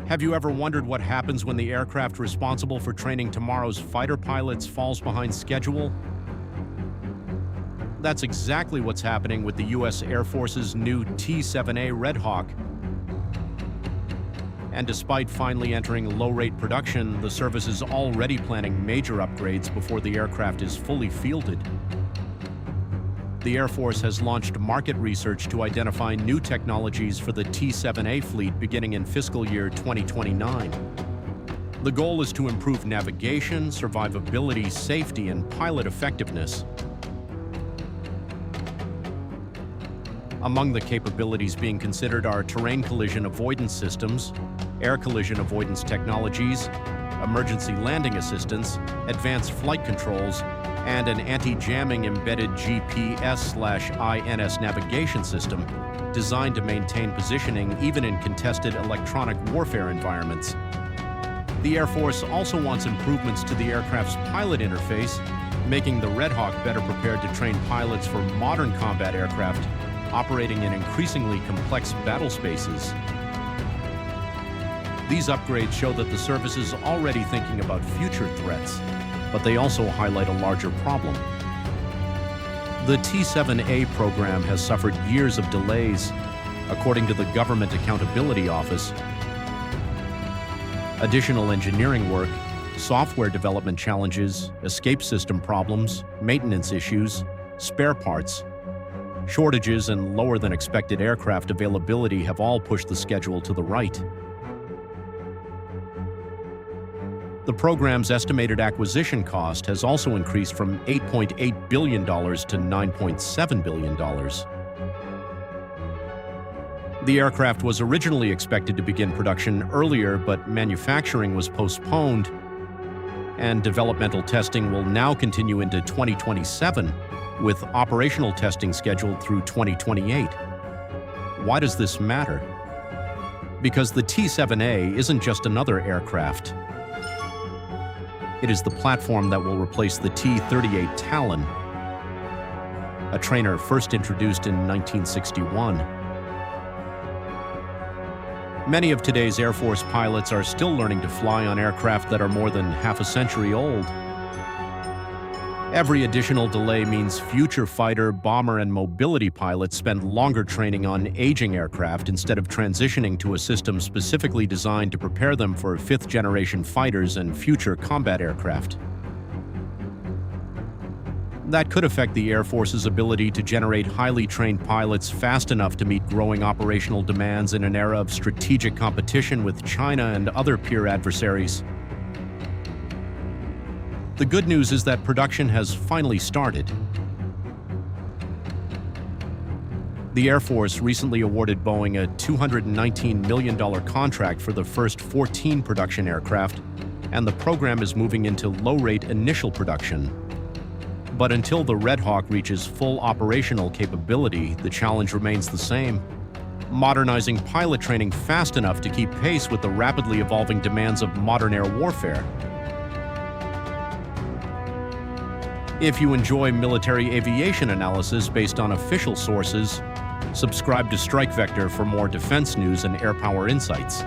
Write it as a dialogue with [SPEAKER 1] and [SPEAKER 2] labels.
[SPEAKER 1] Have you ever wondered what happens when the aircraft responsible for training tomorrow's fighter pilots falls behind schedule? That's exactly what's happening with the U.S. Air Force's new T-7A Red Hawk. And despite finally entering low-rate production, the service is already planning major upgrades before the aircraft is fully fielded. The Air Force has launched market research to identify new technologies for the T-7A fleet beginning in fiscal year 2029. The goal is to improve navigation, survivability, safety, and pilot effectiveness. Among the capabilities being considered are terrain collision avoidance systems, air collision avoidance technologies, emergency landing assistance, advanced flight controls, and an anti-jamming embedded GPS/INS navigation system designed to maintain positioning even in contested electronic warfare environments. The Air Force also wants improvements to the aircraft's pilot interface, making the Red Hawk better prepared to train pilots for modern combat aircraft operating in increasingly complex battle spaces. These upgrades show that the service is already thinking about future threats, but they also highlight a larger problem. The T-7A program has suffered years of delays, according to the Government Accountability Office. Additional engineering work, software development challenges, escape system problems, maintenance issues, spare parts, shortages, and lower than expected aircraft availability have all pushed the schedule to the right. The program's estimated acquisition cost has also increased from $8.8 billion to $9.7 billion. The aircraft was originally expected to begin production earlier, but manufacturing was postponed, and developmental testing will now continue into 2027, with operational testing scheduled through 2028. Why does this matter? Because the T-7A isn't just another aircraft. It is the platform that will replace the T-38 Talon, a trainer first introduced in 1961. Many of today's Air Force pilots are still learning to fly on aircraft that are more than half a century old. Every additional delay means future fighter, bomber, and mobility pilots spend longer training on aging aircraft instead of transitioning to a system specifically designed to prepare them for fifth-generation fighters and future combat aircraft. That could affect the Air Force's ability to generate highly trained pilots fast enough to meet growing operational demands in an era of strategic competition with China and other peer adversaries. The good news is that production has finally started. The Air Force recently awarded Boeing a $219 million contract for the first 14 production aircraft, and the program is moving into low-rate initial production. But until the Red Hawk reaches full operational capability, the challenge remains the same: modernizing pilot training fast enough to keep pace with the rapidly evolving demands of modern air warfare. If you enjoy military aviation analysis based on official sources, subscribe to Strike Vector for more defense news and air power insights.